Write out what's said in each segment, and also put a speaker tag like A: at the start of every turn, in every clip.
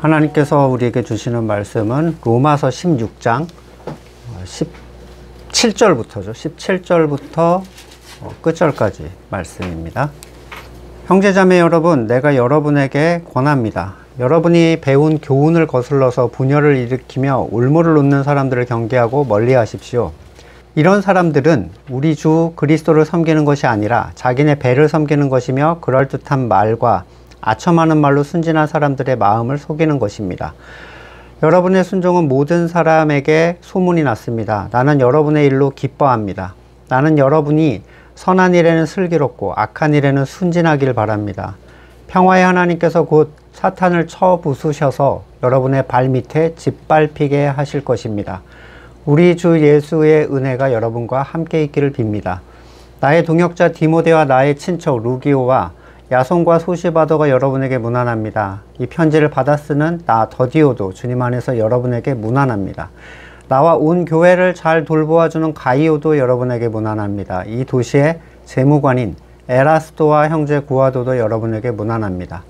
A: 하나님께서 우리에게 주시는 말씀은 로마서 16장 17절부터죠. 17절부터 끝절까지 말씀입니다. 형제자매 여러분, 내가 여러분에게 권합니다. 여러분이 배운 교훈을 거슬러서 분열을 일으키며 올무를 놓는 사람들을 경계하고 멀리 하십시오. 이런 사람들은 우리 주 그리스도를 섬기는 것이 아니라 자기네 배를 섬기는 것이며 그럴듯한 말과 아첨하는 말로 순진한 사람들의 마음을 속이는 것입니다. 여러분의 순종은 모든 사람에게 소문이 났습니다. 나는 여러분의 일로 기뻐합니다. 나는 여러분이 선한 일에는 슬기롭고 악한 일에는 순진하길 바랍니다. 평화의 하나님께서 곧 사탄을 쳐 부수셔서 여러분의 발밑에 짓밟히게 하실 것입니다. 우리 주 예수의 은혜가 여러분과 함께 있기를 빕니다. 나의 동역자 디모데와 나의 친척 루기오와 야손과 소시바더가 여러분에게 문안합니다. 이 편지를 받아 쓰는 나 더디오도 주님 안에서 여러분에게 문안합니다. 나와 온 교회를 잘 돌보아주는 가이오도 여러분에게 문안합니다. 이 도시의 재무관인 에라스도와 형제 구아도도 여러분에게 문안합니다.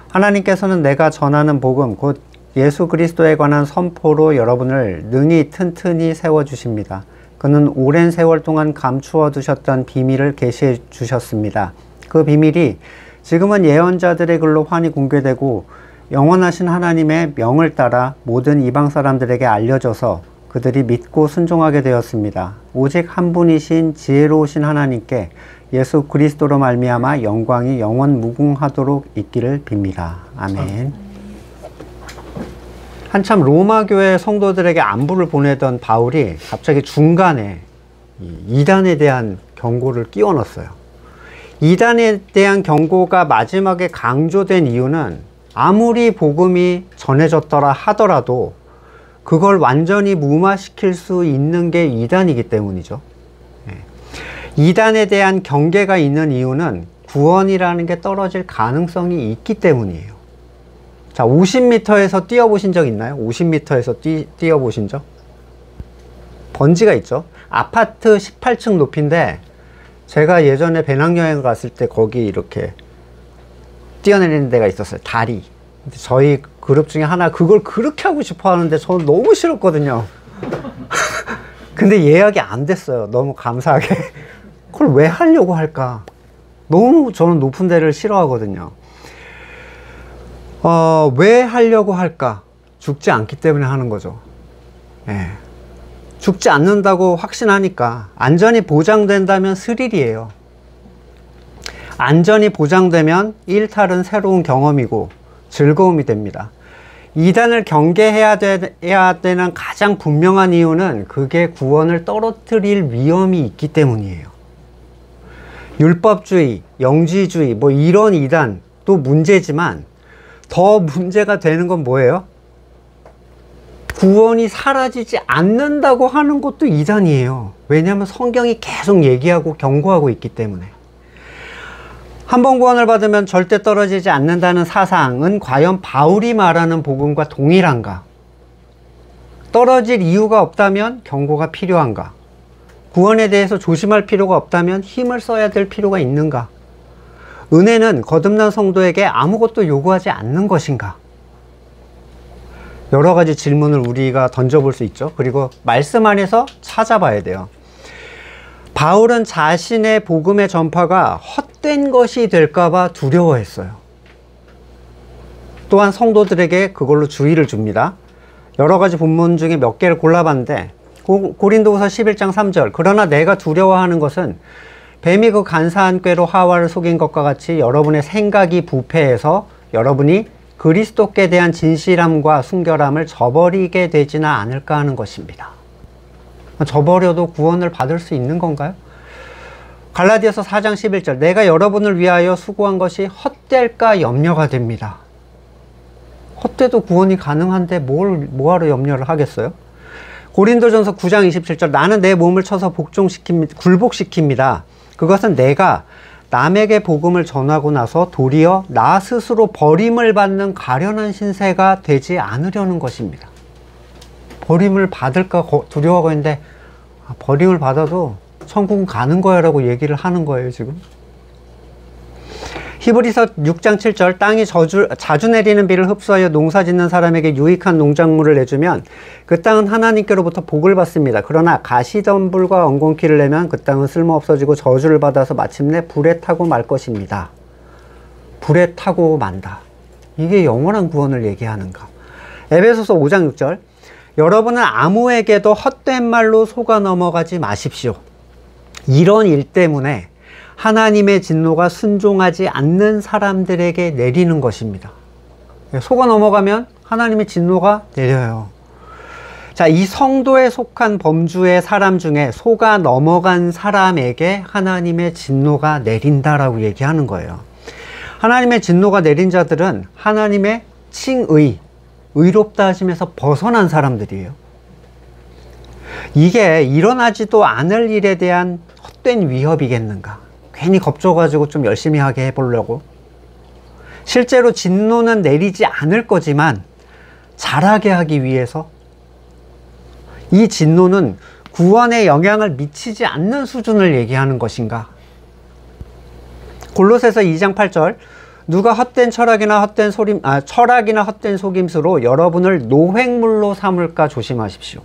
A: 하나님께서는 내가 전하는 복음 곧 예수 그리스도에 관한 선포로 여러분을 능히 튼튼히 세워주십니다. 그는 오랜 세월 동안 감추어 두셨던 비밀을 계시해 주셨습니다. 그 비밀이 지금은 예언자들의 글로 환히 공개되고 영원하신 하나님의 명을 따라 모든 이방 사람들에게 알려져서 그들이 믿고 순종하게 되었습니다. 오직 한 분이신 지혜로우신 하나님께 예수 그리스도로 말미암아 영광이 영원 무궁하도록 있기를 빕니다. 아멘. 한참 로마 교회 성도들에게 안부를 보내던 바울이 갑자기 중간에 이단에 대한 경고를 끼워 넣었어요. 이단에 대한 경고가 마지막에 강조된 이유는 아무리 복음이 전해졌더라 하더라도 그걸 완전히 무마시킬 수 있는 게 이단이기 때문이죠. 이단에 대한 경계가 있는 이유는 구원이라는 게 떨어질 가능성이 있기 때문이에요. 자, 50m에서 뛰어보신 적 있나요? 50m에서 뛰어보신 적? 번지가 있죠. 아파트 18층 높이인데 제가 예전에 배낭여행을 갔을 때 거기 이렇게 뛰어내리는 데가 있었어요. 다리. 저희 그룹 중에 하나 그걸 그렇게 하고 싶어 하는데 저는 너무 싫었거든요. 근데 예약이 안 됐어요. 너무 감사하게. 그걸 왜 하려고 할까? 너무 저는 높은 데를 싫어하거든요. 왜 하려고 할까? 죽지 않기 때문에 하는 거죠. 예. 죽지 않는다고 확신하니까. 안전이 보장된다면 스릴이에요. 안전이 보장되면 일탈은 새로운 경험이고 즐거움이 됩니다. 이단을 경계해야 되는 가장 분명한 이유는 그게 구원을 떨어뜨릴 위험이 있기 때문이에요. 율법주의, 영지주의, 뭐 이런 이단도 문제지만 더 문제가 되는 건 뭐예요? 구원이 사라지지 않는다고 하는 것도 이단이에요. 왜냐하면 성경이 계속 얘기하고 경고하고 있기 때문에. 한 번 구원을 받으면 절대 떨어지지 않는다는 사상은 과연 바울이 말하는 복음과 동일한가? 떨어질 이유가 없다면 경고가 필요한가? 구원에 대해서 조심할 필요가 없다면 힘을 써야 될 필요가 있는가? 은혜는 거듭난 성도에게 아무것도 요구하지 않는 것인가? 여러 가지 질문을 우리가 던져볼 수 있죠. 그리고 말씀 안에서 찾아봐야 돼요. 바울은 자신의 복음의 전파가 헛된 것이 될까봐 두려워했어요. 또한 성도들에게 그걸로 주의를 줍니다. 여러 가지 본문 중에 몇 개를 골라봤는데 고린도후서 11장 3절 그러나 내가 두려워하는 것은 뱀이 그 간사한 꾀로 하와를 속인 것과 같이 여러분의 생각이 부패해서 여러분이 그리스도께 대한 진실함과 순결함을 저버리게 되지는 않을까 하는 것입니다. 저버려도 구원을 받을 수 있는 건가요? 갈라디아서 4장 11절 내가 여러분을 위하여 수고한 것이 헛될까 염려가 됩니다. 헛돼도 구원이 가능한데 뭐하러 염려를 하겠어요? 고린도전서 9장 27절 나는 내 몸을 쳐서 굴복시킵니다. 그것은 내가 남에게 복음을 전하고 나서 도리어 나 스스로 버림을 받는 가련한 신세가 되지 않으려는 것입니다. 버림을 받을까 두려워하고 있는데 버림을 받아도 천국은 가는 거야 라고 얘기를 하는 거예요 지금. 히브리서 6장 7절 땅이 자주 내리는 비를 흡수하여 농사 짓는 사람에게 유익한 농작물을 내주면 그 땅은 하나님께로부터 복을 받습니다. 그러나 가시덤불과 엉겅퀴를 내면 그 땅은 쓸모없어지고 저주를 받아서 마침내 불에 타고 말 것입니다. 불에 타고 만다. 이게 영원한 구원을 얘기하는가? 에베소서 5장 6절 여러분은 아무에게도 헛된 말로 속아 넘어가지 마십시오. 이런 일 때문에 하나님의 진노가 순종하지 않는 사람들에게 내리는 것입니다. 속아 넘어가면 하나님의 진노가 내려요. 자, 이 성도에 속한 범주의 사람 중에 속아 넘어간 사람에게 하나님의 진노가 내린다라고 얘기하는 거예요. 하나님의 진노가 내린 자들은 하나님의 칭의, 의롭다 하심에서 벗어난 사람들이에요. 이게 일어나지도 않을 일에 대한 헛된 위협이겠는가? 괜히 겁줘가지고 좀 열심히 하게 해보려고. 실제로 진노는 내리지 않을 거지만 잘하게 하기 위해서 이 진노는 구원에 영향을 미치지 않는 수준을 얘기하는 것인가? 골로새서 2장 8절 누가 헛된 철학이나 헛된 속임수로 여러분을 노획물로 삼을까 조심하십시오.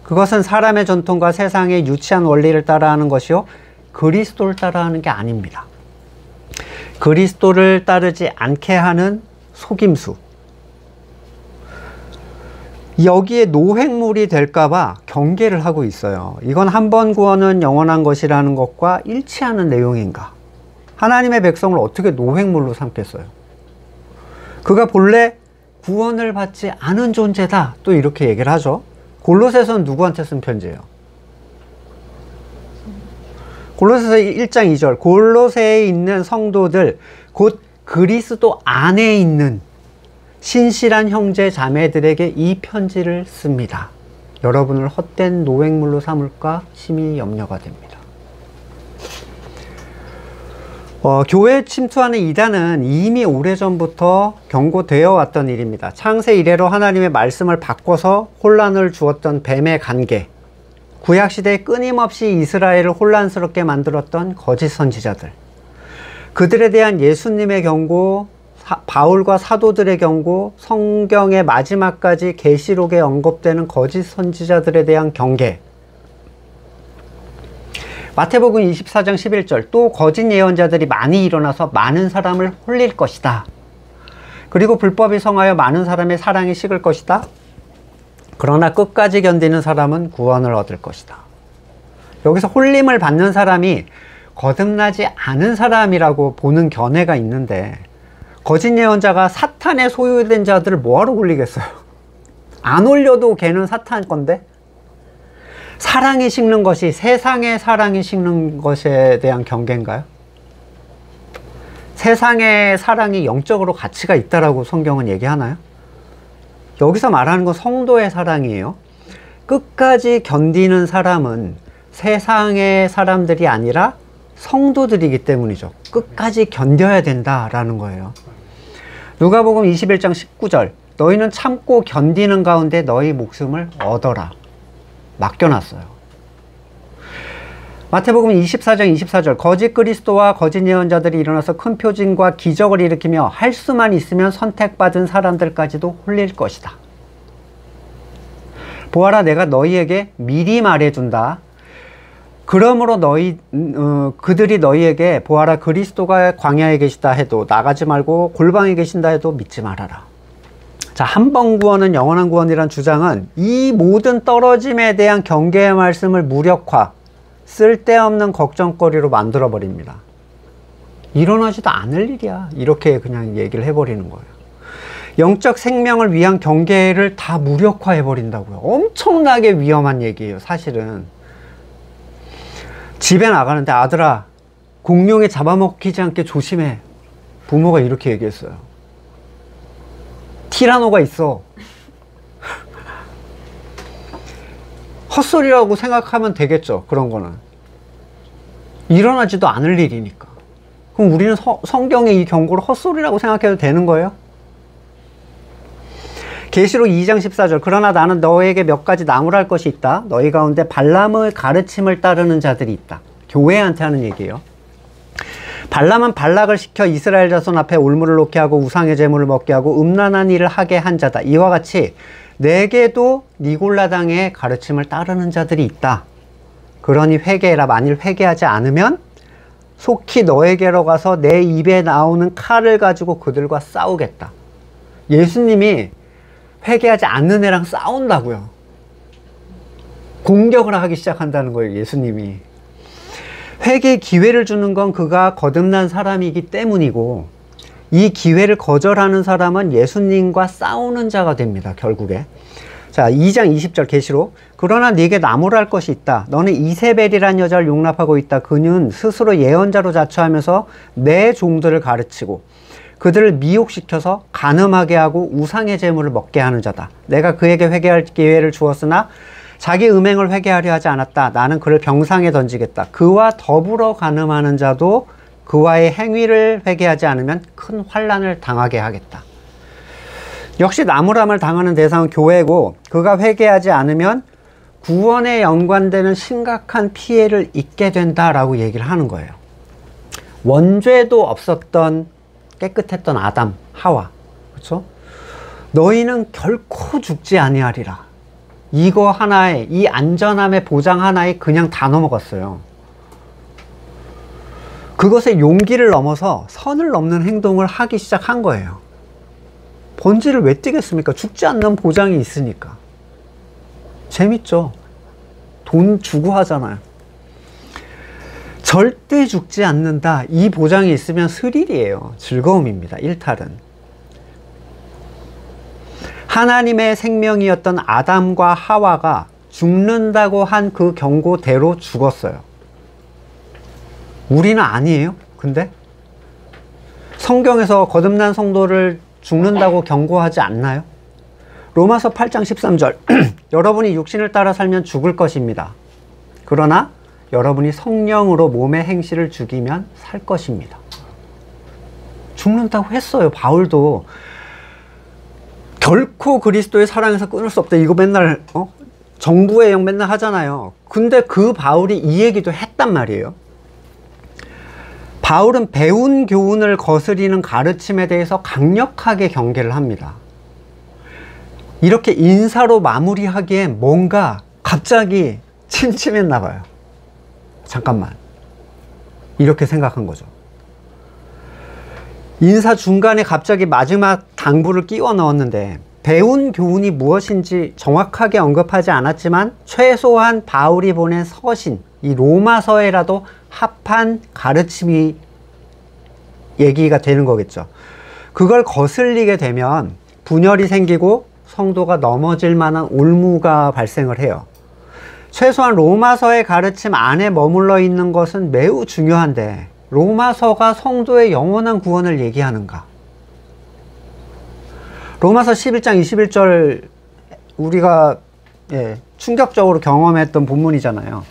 A: 그것은 사람의 전통과 세상의 유치한 원리를 따라하는 것이요 그리스도를 따라하는 게 아닙니다. 그리스도를 따르지 않게 하는 속임수. 여기에 노획물이 될까봐 경계를 하고 있어요. 이건 한 번 구원은 영원한 것이라는 것과 일치하는 내용인가? 하나님의 백성을 어떻게 노획물로 삼겠어요? 그가 본래 구원을 받지 않은 존재다. 또 이렇게 얘기를 하죠. 골로새서는 누구한테 쓴 편지예요? 골로새서 1장 2절 골로새에 있는 성도들 곧 그리스도 안에 있는 신실한 형제 자매들에게 이 편지를 씁니다. 여러분을 헛된 노획물로 삼을까 심히 염려가 됩니다. 교회에 침투하는 이단은 이미 오래전부터 경고되어 왔던 일입니다. 창세 이래로 하나님의 말씀을 바꿔서 혼란을 주었던 뱀의 관계, 구약시대에 끊임없이 이스라엘을 혼란스럽게 만들었던 거짓 선지자들, 그들에 대한 예수님의 경고, 바울과 사도들의 경고, 성경의 마지막까지 계시록에 언급되는 거짓 선지자들에 대한 경계, 마태복음 24장 11절 또 거짓 예언자들이 많이 일어나서 많은 사람을 홀릴 것이다. 그리고 불법이 성하여 많은 사람의 사랑이 식을 것이다. 그러나 끝까지 견디는 사람은 구원을 얻을 것이다. 여기서 홀림을 받는 사람이 거듭나지 않은 사람이라고 보는 견해가 있는데 거짓 예언자가 사탄에 소유된 자들을 뭐하러 홀리겠어요? 안 홀려도 걔는 사탄 건데? 사랑이 식는 것이 세상의 사랑이 식는 것에 대한 경계인가요? 세상의 사랑이 영적으로 가치가 있다라고 성경은 얘기하나요? 여기서 말하는 건 성도의 사랑이에요. 끝까지 견디는 사람은 세상의 사람들이 아니라 성도들이기 때문이죠. 끝까지 견뎌야 된다라는 거예요. 누가복음 21장 19절 너희는 참고 견디는 가운데 너희 목숨을 얻어라. 맡겨놨어요. 마태복음 24장 24절 거짓 그리스도와 거짓 예언자들이 일어나서 큰 표징과 기적을 일으키며 할 수만 있으면 선택받은 사람들까지도 홀릴 것이다. 보아라 내가 너희에게 미리 말해준다. 그러므로 그들이 너희에게 보아라 그리스도가 광야에 계시다 해도 나가지 말고 골방에 계신다 해도 믿지 말아라. 자, 한 번 구원은 영원한 구원이란 주장은 이 모든 떨어짐에 대한 경계의 말씀을 무력화, 쓸데없는 걱정거리로 만들어버립니다. 일어나지도 않을 일이야. 이렇게 그냥 얘기를 해버리는 거예요. 영적 생명을 위한 경계를 다 무력화해버린다고요. 엄청나게 위험한 얘기예요, 사실은. 집에 나가는데 아들아, 공룡에 잡아먹히지 않게 조심해. 부모가 이렇게 얘기했어요. 티라노가 있어. 헛소리라고 생각하면 되겠죠. 그런 거는 일어나지도 않을 일이니까. 그럼 우리는 성경의 이 경고를 헛소리라고 생각해도 되는 거예요? 계시록 2장 14절 그러나 나는 너에게 몇 가지 나무랄 것이 있다. 너희 가운데 발람의 가르침을 따르는 자들이 있다. 교회한테 하는 얘기예요. 발람은 발락을 시켜 이스라엘 자손 앞에 올무를 놓게 하고 우상의 제물을 먹게 하고 음란한 일을 하게 한 자다. 이와 같이 내게도 니골라당의 가르침을 따르는 자들이 있다. 그러니 회개해라. 만일 회개하지 않으면 속히 너에게로 가서 내 입에 나오는 칼을 가지고 그들과 싸우겠다. 예수님이 회개하지 않는 애랑 싸운다고요. 공격을 하기 시작한다는 거예요, 예수님이. 회개의 기회를 주는 건 그가 거듭난 사람이기 때문이고, 이 기회를 거절하는 사람은 예수님과 싸우는 자가 됩니다, 결국에. 자, 2장 20절 계시록. 그러나 네게 나무랄 것이 있다. 너는 이세벨이란 여자를 용납하고 있다. 그는 스스로 예언자로 자처하면서 내 종들을 가르치고 그들을 미혹시켜서 간음하게 하고 우상의 제물을 먹게 하는 자다. 내가 그에게 회개할 기회를 주었으나 자기 음행을 회개하려 하지 않았다. 나는 그를 병상에 던지겠다. 그와 더불어 간음하는 자도 그와의 행위를 회개하지 않으면 큰 환난을 당하게 하겠다. 역시 나무람을 당하는 대상은 교회고, 그가 회개하지 않으면 구원에 연관되는 심각한 피해를 입게 된다라고 얘기를 하는 거예요. 원죄도 없었던 깨끗했던 아담, 하와, 그렇죠? 너희는 결코 죽지 아니하리라. 이거 하나에, 이 안전함의 보장 하나에 그냥 다 넘어갔어요. 그것의 용기를 넘어서 선을 넘는 행동을 하기 시작한 거예요. 번지를 왜 뛰겠습니까? 죽지 않는 보장이 있으니까. 재밌죠? 돈 주고 하잖아요. 절대 죽지 않는다. 이 보장이 있으면 스릴이에요. 즐거움입니다. 일탈은. 하나님의 생명이었던 아담과 하와가 죽는다고 한 그 경고대로 죽었어요. 우리는 아니에요. 근데 성경에서 거듭난 성도를 죽는다고 경고하지 않나요? 로마서 8장 13절 여러분이 육신을 따라 살면 죽을 것입니다. 그러나 여러분이 성령으로 몸의 행실을 죽이면 살 것입니다. 죽는다고 했어요. 바울도. 결코 그리스도의 사랑에서 끊을 수 없다. 이거 맨날 정부의 영 맨날 하잖아요. 근데 그 바울이 이 얘기도 했단 말이에요. 바울은 배운 교훈을 거스리는 가르침에 대해서 강력하게 경계를 합니다. 이렇게 인사로 마무리하기엔 뭔가 갑자기 침침했나 봐요. 잠깐만. 이렇게 생각한 거죠. 인사 중간에 갑자기 마지막 당부를 끼워 넣었는데, 배운 교훈이 무엇인지 정확하게 언급하지 않았지만 최소한 바울이 보낸 서신, 이 로마서에라도 합한 가르침이 얘기가 되는 거겠죠. 그걸 거슬리게 되면 분열이 생기고 성도가 넘어질 만한 올무가 발생을 해요. 최소한 로마서의 가르침 안에 머물러 있는 것은 매우 중요한데, 로마서가 성도의 영원한 구원을 얘기하는가? 로마서 11장 21절 우리가 충격적으로 경험했던 본문이잖아요.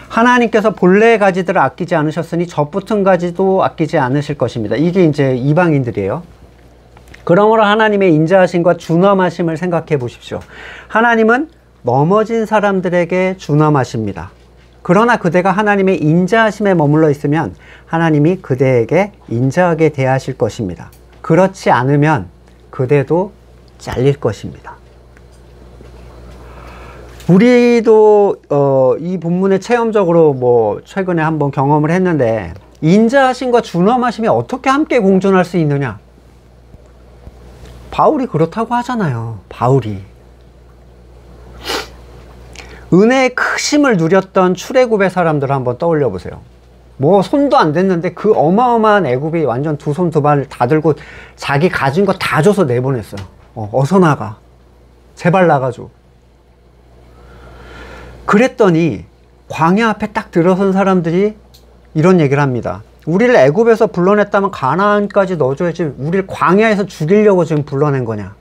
A: 하나님께서 본래의 가지들을 아끼지 않으셨으니 젖붙은 가지도 아끼지 않으실 것입니다. 이게 이제 이방인들이에요. 그러므로 하나님의 인자하심과 준엄하심을 생각해 보십시오. 하나님은 넘어진 사람들에게 준엄하십니다. 그러나 그대가 하나님의 인자하심에 머물러 있으면 하나님이 그대에게 인자하게 대하실 것입니다. 그렇지 않으면 그대도 잘릴 것입니다. 우리도 이 본문에 체험적으로 최근에 한번 경험을 했는데, 인자하심과 준엄하심이 어떻게 함께 공존할 수 있느냐? 바울이 그렇다고 하잖아요. 바울이. 은혜의 크심을 누렸던 출애굽의 사람들을 한번 떠올려 보세요. 손도 안 댔는데 그 어마어마한 애굽이 완전 두 손 두 발을 다 들고 자기 가진 거 다 줘서 내보냈어요. 어서 나가. 제발 나가줘. 그랬더니 광야 앞에 딱 들어선 사람들이 이런 얘기를 합니다. 우리를 애굽에서 불러냈다면 가나안까지 넣어줘야지, 우리를 광야에서 죽이려고 지금 불러낸 거냐.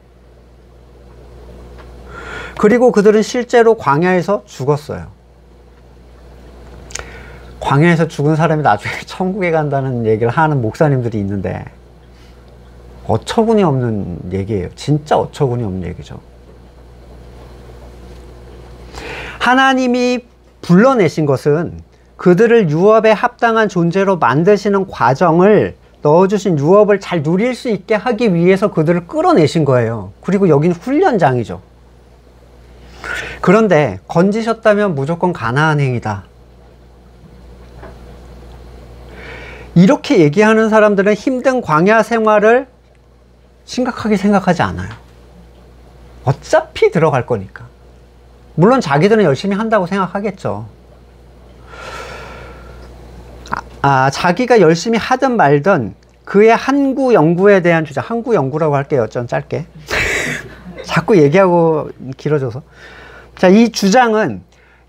A: 그리고 그들은 실제로 광야에서 죽었어요. 광야에서 죽은 사람이 나중에 천국에 간다는 얘기를 하는 목사님들이 있는데, 어처구니 없는 얘기예요. 진짜 어처구니 없는 얘기죠. 하나님이 불러내신 것은 그들을 유업에 합당한 존재로 만드시는 과정을 넣어주신 유업을 잘 누릴 수 있게 하기 위해서 그들을 끌어내신 거예요. 그리고 여긴 훈련장이죠. 그런데 건지셨다면 무조건 가나안 행이다. 이렇게 얘기하는 사람들은 힘든 광야 생활을 심각하게 생각하지 않아요. 어차피 들어갈 거니까. 물론 자기들은 열심히 한다고 생각하겠죠. 자기가 열심히 하든 말든 그의 한구 연구에 대한 주장, 한구 연구라고 할게요. 좀 짧게. 자꾸 얘기하고 길어져서. 자, 이 주장은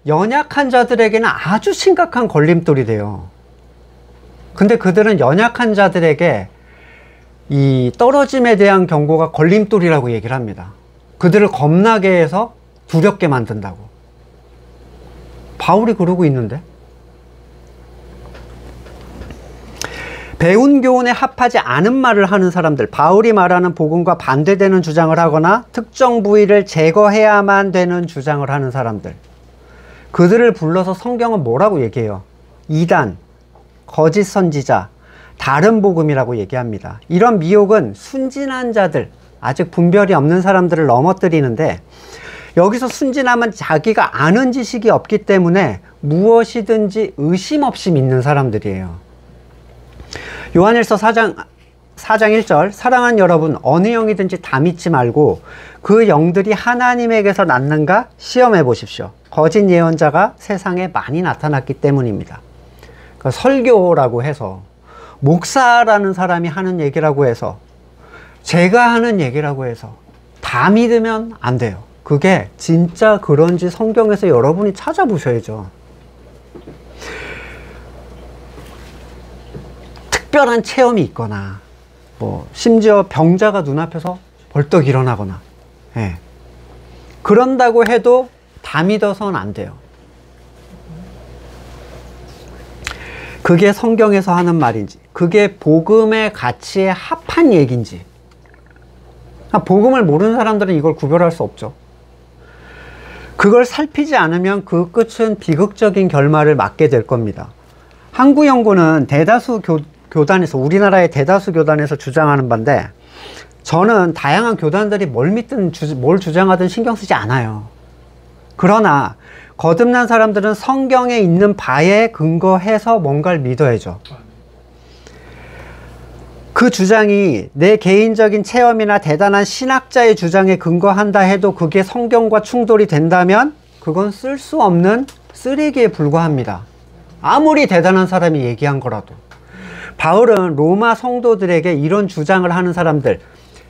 A: 연약한 자들에게는 아주 심각한 걸림돌이 돼요. 근데 그들은 연약한 자들에게 이 떨어짐에 대한 경고가 걸림돌이라고 얘기를 합니다. 그들을 겁나게 해서 두렵게 만든다고. 바울이 그러고 있는데. 배운 교훈에 합하지 않은 말을 하는 사람들, 바울이 말하는 복음과 반대되는 주장을 하거나 특정 부위를 제거해야만 되는 주장을 하는 사람들, 그들을 불러서 성경은 뭐라고 얘기해요? 이단, 거짓 선지자, 다른 복음이라고 얘기합니다. 이런 미혹은 순진한 자들, 아직 분별이 없는 사람들을 넘어뜨리는데, 여기서 순진함은 자기가 아는 지식이 없기 때문에 무엇이든지 의심 없이 믿는 사람들이에요. 요한일서 4장 1절, 사랑하는 여러분, 어느 영이든지 다 믿지 말고 그 영들이 하나님에게서 났는가 시험해 보십시오. 거짓 예언자가 세상에 많이 나타났기 때문입니다. 그러니까 설교라고 해서, 목사라는 사람이 하는 얘기라고 해서, 제가 하는 얘기라고 해서 다 믿으면 안 돼요. 그게 진짜 그런지 성경에서 여러분이 찾아보셔야죠. 특별한 체험이 있거나, 심지어 병자가 눈앞에서 벌떡 일어나거나, 그런다고 해도 다 믿어서는 안 돼요. 그게 성경에서 하는 말인지, 그게 복음의 가치에 합한 얘기인지, 복음을 모르는 사람들은 이걸 구별할 수 없죠. 그걸 살피지 않으면 그 끝은 비극적인 결말을 맞게 될 겁니다. 한국연구는 대다수 교단에서, 우리나라의 대다수 교단에서 주장하는 바인데, 저는 다양한 교단들이 뭘 믿든 뭘 주장하든 신경 쓰지 않아요. 그러나 거듭난 사람들은 성경에 있는 바에 근거해서 뭔가를 믿어야죠. 그 주장이 내 개인적인 체험이나 대단한 신학자의 주장에 근거한다 해도 그게 성경과 충돌이 된다면 그건 쓸 수 없는 쓰레기에 불과합니다. 아무리 대단한 사람이 얘기한 거라도. 바울은 로마 성도들에게 이런 주장을 하는 사람들,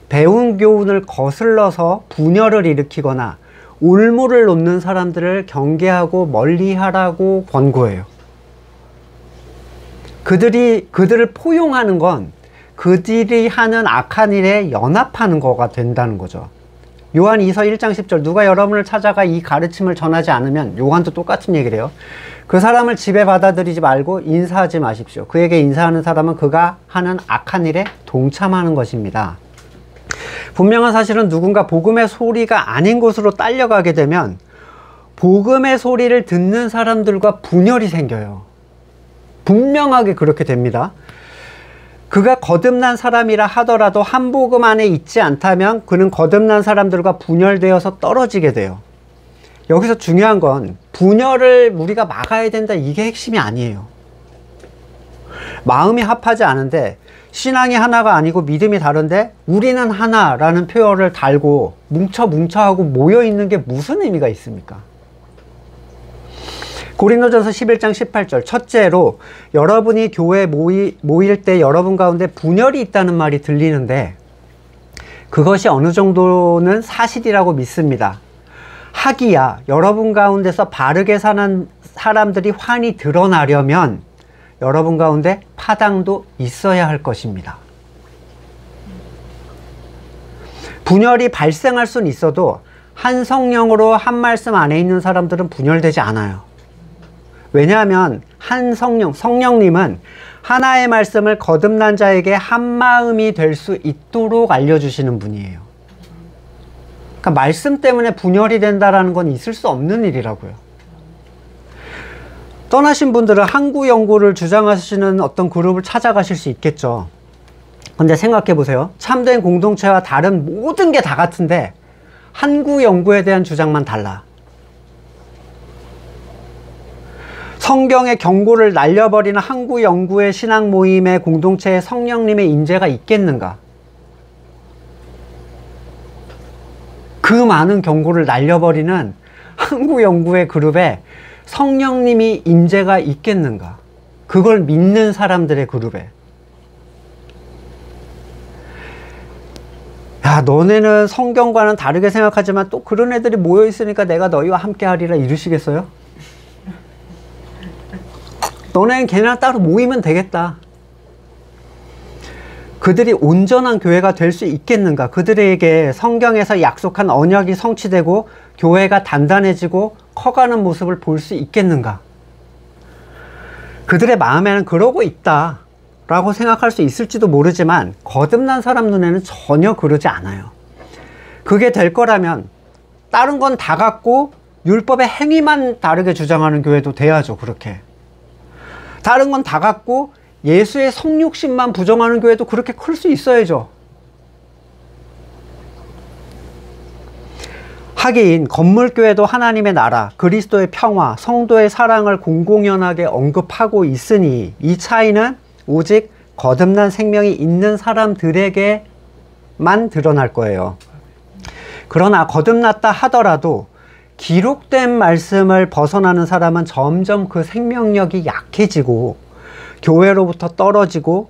A: 배운 교훈을 거슬러서 분열을 일으키거나 올무를 놓는 사람들을 경계하고 멀리하라고 권고해요. 그들을 포용하는 건 그들이 하는 악한 일에 연합하는 거가 된다는 거죠. 요한 2서 1장 10절, 누가 여러분을 찾아가 이 가르침을 전하지 않으면, 요한도 똑같은 얘기를 해요. 그 사람을 집에 받아들이지 말고 인사하지 마십시오. 그에게 인사하는 사람은 그가 하는 악한 일에 동참하는 것입니다. 분명한 사실은 누군가 복음의 소리가 아닌 곳으로 딸려가게 되면 복음의 소리를 듣는 사람들과 분열이 생겨요. 분명하게 그렇게 됩니다. 그가 거듭난 사람이라 하더라도 한 복음 안에 있지 않다면 그는 거듭난 사람들과 분열되어서 떨어지게 돼요. 여기서 중요한 건 분열을 우리가 막아야 된다, 이게 핵심이 아니에요. 마음이 합하지 않은데, 신앙이 하나가 아니고 믿음이 다른데 우리는 하나라는 표현을 달고 뭉쳐 하고 모여 있는 게 무슨 의미가 있습니까? 고린도전서 11장 18절, 첫째로 여러분이 교회에 모일 때 여러분 가운데 분열이 있다는 말이 들리는데 그것이 어느 정도는 사실이라고 믿습니다. 하기야 여러분 가운데서 바르게 사는 사람들이 환히 드러나려면 여러분 가운데 파당도 있어야 할 것입니다. 분열이 발생할 수는 있어도 한 성령으로 한 말씀 안에 있는 사람들은 분열되지 않아요. 왜냐하면 한 성령님은 하나의 말씀을 거듭난 자에게 한 마음이 될 수 있도록 알려주시는 분이에요. 그러니까 말씀 때문에 분열이 된다는 건 있을 수 없는 일이라고요. 떠나신 분들은 항구 연구를 주장하시는 어떤 그룹을 찾아가실 수 있겠죠. 근데 생각해 보세요. 참된 공동체와 다른 모든 게 다 같은데 항구 연구에 대한 주장만 달라. 성경의 경고를 날려버리는 항구 연구의 신앙 모임의 공동체에 성령님의 인재가 있겠는가? 그 많은 경고를 날려버리는 항구 연구의 그룹에 성령님이 인재가 있겠는가? 그걸 믿는 사람들의 그룹에. 야, 너네는 성경과는 다르게 생각하지만 또 그런 애들이 모여 있으니까 내가 너희와 함께 하리라 이러시겠어요? 너네는 걔네랑 따로 모이면 되겠다. 그들이 온전한 교회가 될 수 있겠는가? 그들에게 성경에서 약속한 언약이 성취되고 교회가 단단해지고 커가는 모습을 볼 수 있겠는가? 그들의 마음에는 그러고 있다 라고 생각할 수 있을지도 모르지만 거듭난 사람 눈에는 전혀 그러지 않아요. 그게 될 거라면 다른 건 다 같고 율법의 행위만 다르게 주장하는 교회도 돼야죠. 그렇게 다른 건 다 같고 예수의 성육신만 부정하는 교회도 그렇게 클 수 있어야죠. 하긴 건물교회도 하나님의 나라, 그리스도의 평화, 성도의 사랑을 공공연하게 언급하고 있으니 이 차이는 오직 거듭난 생명이 있는 사람들에게만 드러날 거예요. 그러나 거듭났다 하더라도 기록된 말씀을 벗어나는 사람은 점점 그 생명력이 약해지고 교회로부터 떨어지고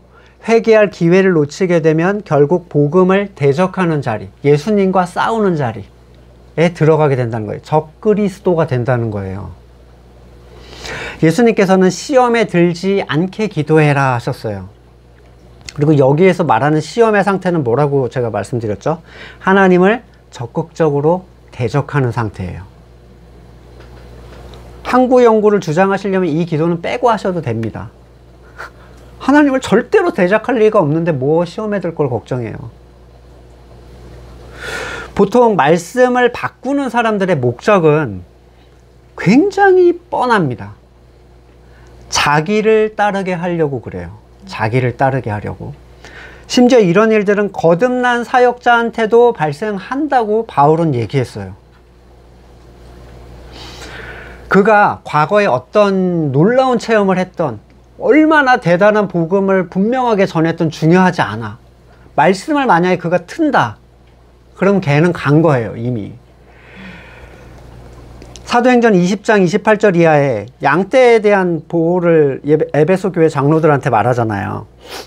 A: 회개할 기회를 놓치게 되면 결국 복음을 대적하는 자리, 예수님과 싸우는 자리에 들어가게 된다는 거예요. 적그리스도가 된다는 거예요. 예수님께서는 시험에 들지 않게 기도해라 하셨어요. 그리고 여기에서 말하는 시험의 상태는 뭐라고 제가 말씀드렸죠? 하나님을 적극적으로 대적하는 상태예요. 항구 연구를 주장하시려면 이 기도는 빼고 하셔도 됩니다. 하나님을 절대로 대적할 리가 없는데 뭐 시험에 들 걸 걱정해요. 보통 말씀을 바꾸는 사람들의 목적은 굉장히 뻔합니다. 자기를 따르게 하려고 그래요. 자기를 따르게 하려고. 심지어 이런 일들은 거듭난 사역자한테도 발생한다고 바울은 얘기했어요. 그가 과거에 어떤 놀라운 체험을 했던, 얼마나 대단한 복음을 분명하게 전했던 중요하지 않아. 말씀을 만약에 그가 튼다, 그럼 걔는 간 거예요, 이미. 사도행전 20장 28절 이하에 양떼에 대한 보호를 에베소 교회 장로들한테 말하잖아요.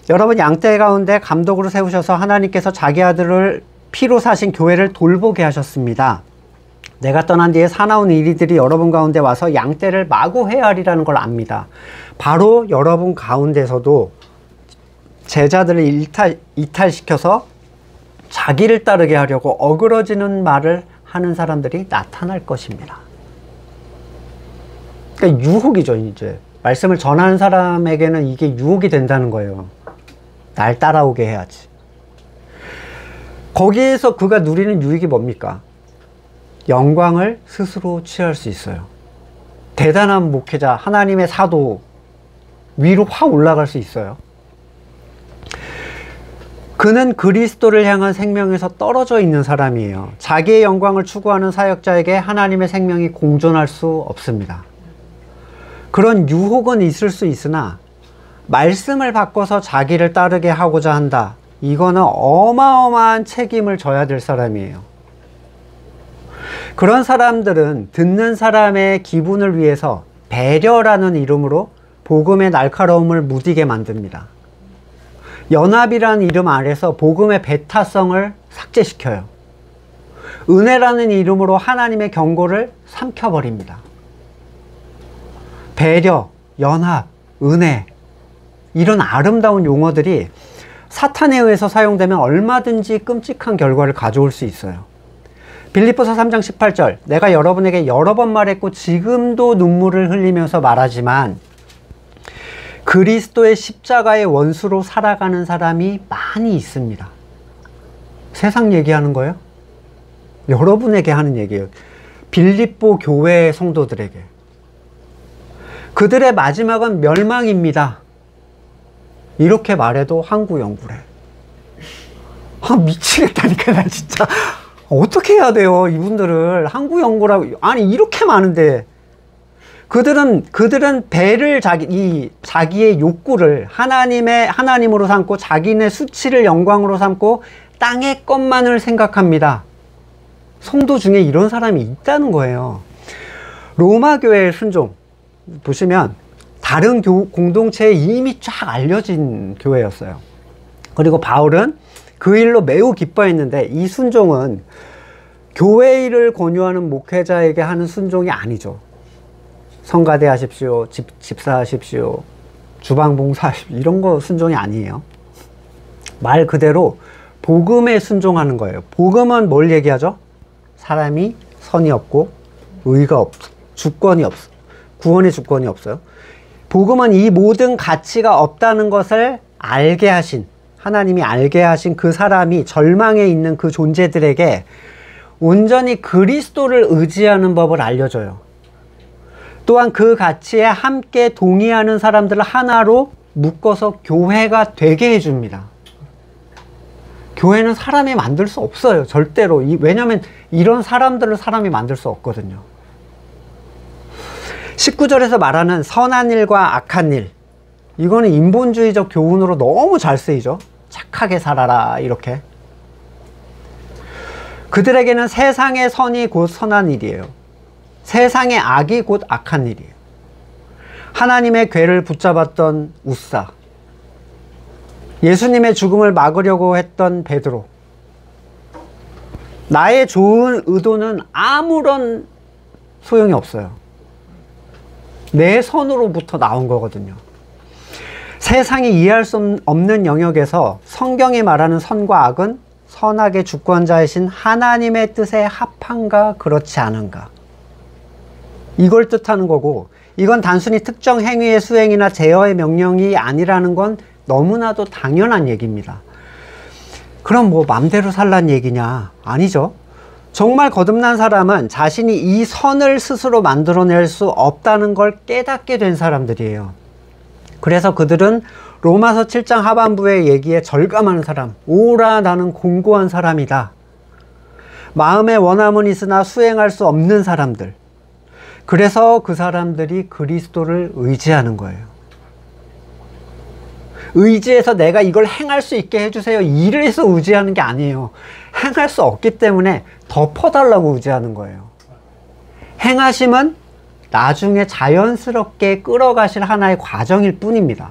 A: 여러분, 양떼 가운데 감독으로 세우셔서 하나님께서 자기 아들을 피로 사신 교회를 돌보게 하셨습니다. 내가 떠난 뒤에 사나운 이리들이 여러분 가운데 와서 양떼를 마구 헤아리라는 걸 압니다. 바로 여러분 가운데서도 제자들을 이탈시켜서 자기를 따르게 하려고 어그러지는 말을 하는 사람들이 나타날 것입니다. 그러니까 유혹이죠. 이제 말씀을 전하는 사람에게는 이게 유혹이 된다는 거예요. 날 따라오게 해야지. 거기에서 그가 누리는 유익이 뭡니까? 영광을 스스로 취할 수 있어요. 대단한 목회자, 하나님의 사도 위로 확 올라갈 수 있어요. 그는 그리스도를 향한 생명에서 떨어져 있는 사람이에요. 자기의 영광을 추구하는 사역자에게 하나님의 생명이 공존할 수 없습니다. 그런 유혹은 있을 수 있으나 말씀을 바꿔서 자기를 따르게 하고자 한다. 이거는 어마어마한 책임을 져야 될 사람이에요. 그런 사람들은 듣는 사람의 기분을 위해서 배려라는 이름으로 복음의 날카로움을 무디게 만듭니다. 연합이라는 이름 아래서 복음의 배타성을 삭제시켜요. 은혜라는 이름으로 하나님의 경고를 삼켜버립니다. 배려, 연합, 은혜, 이런 아름다운 용어들이 사탄에 의해서 사용되면 얼마든지 끔찍한 결과를 가져올 수 있어요. 빌립보서 3장 18절, 내가 여러분에게 여러 번 말했고 지금도 눈물을 흘리면서 말하지만 그리스도의 십자가의 원수로 살아가는 사람이 많이 있습니다. 세상 얘기하는 거예요? 여러분에게 하는 얘기예요. 빌립보 교회 성도들에게. 그들의 마지막은 멸망입니다. 이렇게 말해도 항구연구래. 미치겠다니까 나 진짜. 어떻게 해야 돼요 이분들을. 항구연구라고. 아니 이렇게 많은데. 그들은 배를 자기의 욕구를 하나님으로 삼고 자기네 수치를 영광으로 삼고 땅의 것만을 생각합니다. 성도 중에 이런 사람이 있다는 거예요. 로마 교회의 순종 보시면 다른 공동체에 이미 쫙 알려진 교회였어요. 그리고 바울은 그 일로 매우 기뻐했는데 이 순종은 교회 일을 권유하는 목회자에게 하는 순종이 아니죠. 성가대 하십시오, 집사하십시오, 주방봉사하십시오, 이런 거 순종이 아니에요. 말 그대로 복음에 순종하는 거예요. 복음은 뭘 얘기하죠? 사람이 선이 없고 의가 없어, 주권이 없어, 구원의 주권이 없어요. 복음은 이 모든 가치가 없다는 것을 알게 하신, 하나님이 알게 하신 그 사람이 절망에 있는 그 존재들에게 온전히 그리스도를 의지하는 법을 알려줘요. 또한 그 가치에 함께 동의하는 사람들을 하나로 묶어서 교회가 되게 해줍니다. 교회는 사람이 만들 수 없어요. 절대로. 왜냐하면 이런 사람들을 사람이 만들 수 없거든요. 19절에서 말하는 선한 일과 악한 일, 이거는 인본주의적 교훈으로 너무 잘 쓰이죠. 착하게 살아라 이렇게. 그들에게는 세상의 선이 곧 선한 일이에요. 세상의 악이 곧 악한 일이에요. 하나님의 궤를 붙잡았던 우사, 예수님의 죽음을 막으려고 했던 베드로, 나의 좋은 의도는 아무런 소용이 없어요. 내 선으로부터 나온 거거든요. 세상이 이해할 수 없는 영역에서 성경이 말하는 선과 악은 선악의 주권자이신 하나님의 뜻에 합한가 그렇지 않은가, 이걸 뜻하는 거고, 이건 단순히 특정 행위의 수행이나 제어의 명령이 아니라는 건 너무나도 당연한 얘기입니다. 그럼 뭐 맘대로 살란 얘기냐? 아니죠. 정말 거듭난 사람은 자신이 이 선을 스스로 만들어낼 수 없다는 걸 깨닫게 된 사람들이에요. 그래서 그들은 로마서 7장 하반부의 얘기에 절감하는 사람, 오라 나는 공고한 사람이다. 마음의 원함은 있으나 수행할 수 없는 사람들. 그래서 그 사람들이 그리스도를 의지하는 거예요. 의지해서 내가 이걸 행할 수 있게 해주세요, 이래서 의지하는 게 아니에요. 행할 수 없기 때문에 덮어달라고 의지하는 거예요. 행하심은 나중에 자연스럽게 끌어가실 하나의 과정일 뿐입니다.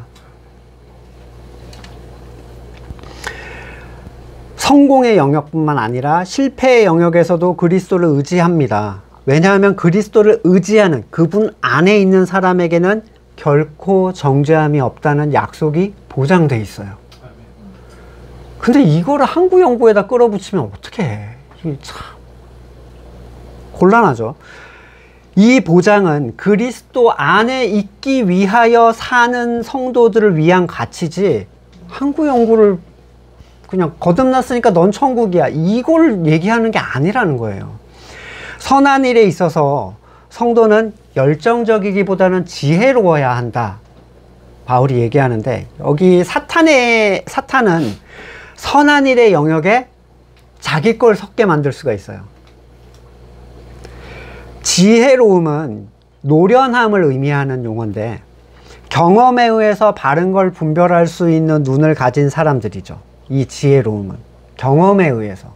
A: 성공의 영역뿐만 아니라 실패의 영역에서도 그리스도를 의지합니다. 왜냐하면 그리스도를 의지하는 그분 안에 있는 사람에게는 결코 정죄함이 없다는 약속이 보장돼 있어요. 근데 이거를 항구연구에다 끌어붙이면 어떻게 해? 이게 참 곤란하죠. 이 보장은 그리스도 안에 있기 위하여 사는 성도들을 위한 가치지, 항구연구를 그냥 거듭났으니까 넌 천국이야, 이걸 얘기하는 게 아니라는 거예요. 선한 일에 있어서 성도는 열정적이기보다는 지혜로워야 한다, 바울이 얘기하는데, 여기 사탄은 선한 일의 영역에 자기 걸 섞게 만들 수가 있어요. 지혜로움은 노련함을 의미하는 용어인데, 경험에 의해서 바른 걸 분별할 수 있는 눈을 가진 사람들이죠. 이 지혜로움은 경험에 의해서.